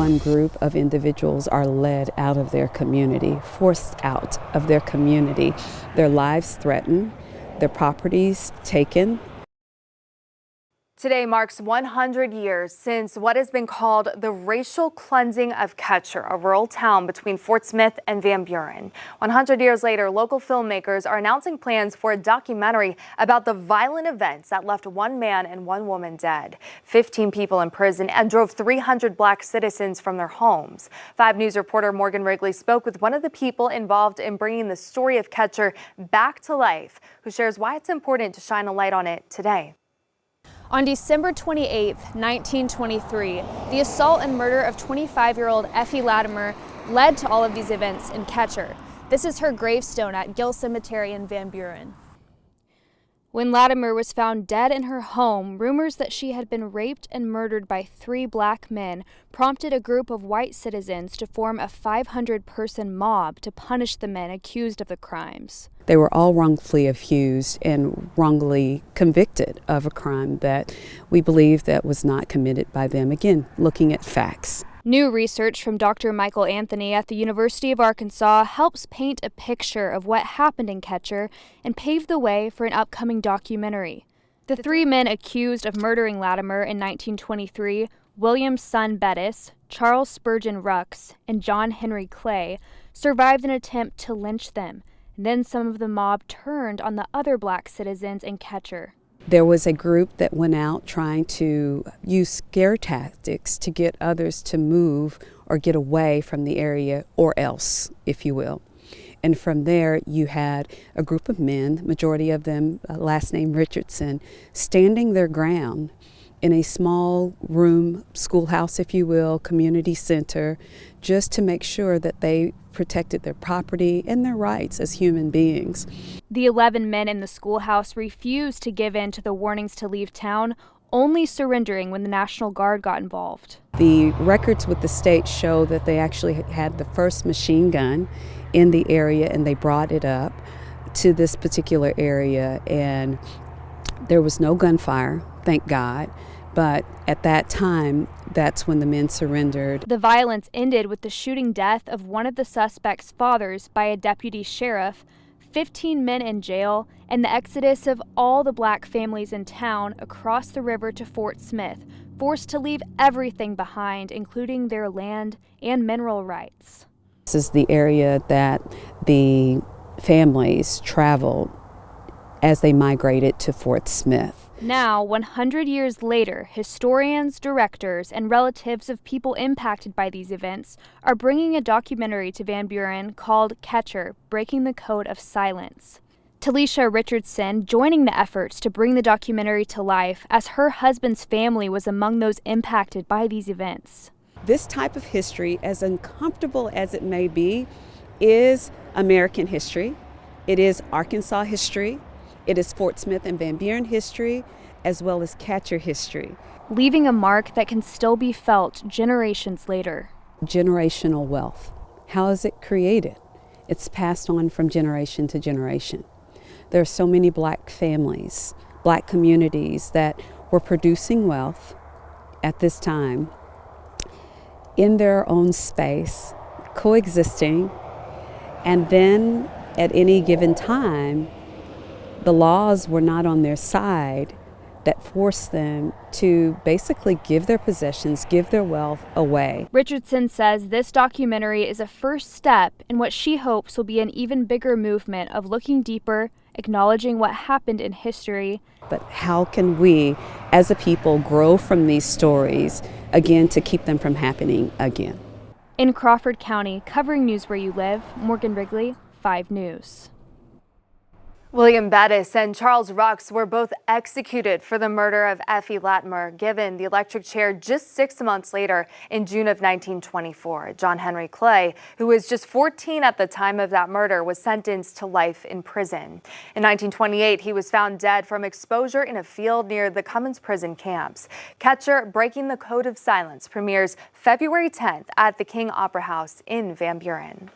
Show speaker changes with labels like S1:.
S1: one group of individuals are led out of their community, forced out of their community, their lives threatened, their properties taken.
S2: Today marks 100 years since what has been called the racial cleansing of Catcher, a rural town between Fort Smith and Van Buren. 100 years later, local filmmakers are announcing plans for a documentary about the violent events that left one man and one woman dead, 15 people in prison, and drove 300 black citizens from their homes. 5 News reporter Morgan Wrigley spoke with one of the people involved in bringing the story of Catcher back to life, who shares why it's important to shine a light on it today.
S3: On December 28, 1923, the assault and murder of 25-year-old Effie Latimer led to all of these events in Catcher. This is her gravestone at Gill Cemetery in Van Buren. When Latimer was found dead in her home, rumors that she had been raped and murdered by 3 black men prompted a group of white citizens to form a 500-person mob to punish the men accused of the crimes.
S1: They were all wrongfully accused and wrongly convicted of a crime that we believe that was not committed by them. Again, looking at facts.
S3: New research from Dr. Michael Anthony at the University of Arkansas helps paint a picture of what happened in Catcher and pave the way for an upcoming documentary. The 3 men accused of murdering Latimer in 1923, William Son Bettis, Charles Spurgeon Rux, and John Henry Clay, survived an attempt to lynch them. Then some of the mob turned on the other black citizens in Catcher.
S1: There was a group that went out trying to use scare tactics to get others to move or get away from the area, or else, if you will. And from there, you had a group of men, majority of them last name Richardson, standing their ground in a small room, schoolhouse, if you will, community center, just to make sure that they protected their property and their rights as human beings.
S3: The 11 men in the schoolhouse refused to give in to the warnings to leave town, only surrendering when the National Guard got involved.
S1: The records with the state show that they actually had the first machine gun in the area, and they brought it up to this particular area, and there was no gunfire, thank God. But at that time, that's when the men surrendered.
S3: The violence ended with the shooting death of one of the suspects' fathers by a deputy sheriff, 15 men in jail, and the exodus of all the black families in town across the river to Fort Smith, forced to leave everything behind, including their land and mineral rights.
S1: This is the area that the families traveled as they migrated to Fort Smith.
S3: Now, 100 years later, historians, directors, and relatives of people impacted by these events are bringing a documentary to Van Buren called Catcher, Breaking the Code of Silence. Talisha Richardson joining the efforts to bring the documentary to life, as her husband's family was among those impacted by these events.
S1: This type of history, as uncomfortable as it may be, is American history. It is Arkansas history. It is Fort Smith and Van Buren history, as well as Catcher history.
S3: Leaving a mark that can still be felt generations later.
S1: Generational wealth. How is it created? It's passed on from generation to generation. There are so many black families, black communities that were producing wealth at this time in their own space, coexisting, and then at any given time, the laws were not on their side that forced them to basically give their possessions, give their wealth away.
S3: Richardson says this documentary is a first step in what she hopes will be an even bigger movement of looking deeper, acknowledging what happened in history.
S1: But how can we, as a people, grow from these stories, again, to keep them from happening again?
S3: In Crawford County, covering news where you live, Morgan Wrigley, 5 News.
S2: William Bettis and Charles Rux were both executed for the murder of Effie Latimer, given the electric chair just 6 months later in June of 1924. John Henry Clay, who was just 14 at the time of that murder, was sentenced to life in prison. In 1928, he was found dead from exposure in a field near the Cummins prison camps. Catcher, Breaking the Code of Silence premieres February 10th at the King Opera House in Van Buren.